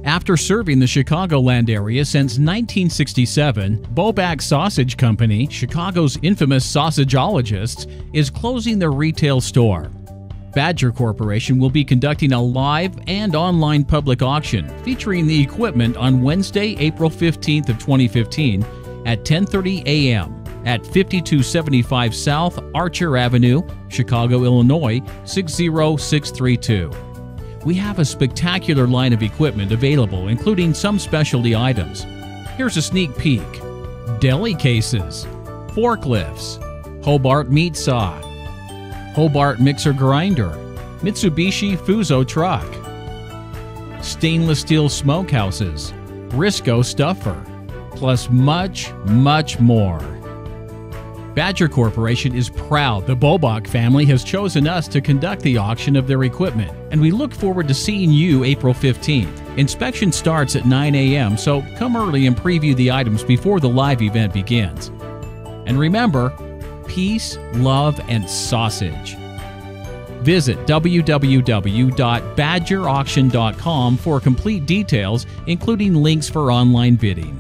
After serving the Chicagoland area since 1967, Bobak Sausage Company, Chicago's infamous sausageologist, is closing their retail store. Badger Corporation will be conducting a live and online public auction featuring the equipment on Wednesday, April 15th of 2015 at 10:30 a.m. at 5275 South Archer Avenue, Chicago, Illinois 60632. We have a spectacular line of equipment available, including some specialty items. Here's a sneak peek: deli cases, forklifts, Hobart meat saw, Hobart mixer grinder, Mitsubishi Fuso truck, stainless steel smokehouses, Risco stuffer, plus much, much more. Badger Corporation is proud the Bobak family has chosen us to conduct the auction of their equipment, and we look forward to seeing you April 15th. Inspection starts at 9 a.m., so come early and preview the items before the live event begins. And remember, peace, love, and sausage. Visit www.badgerauction.com for complete details, including links for online bidding.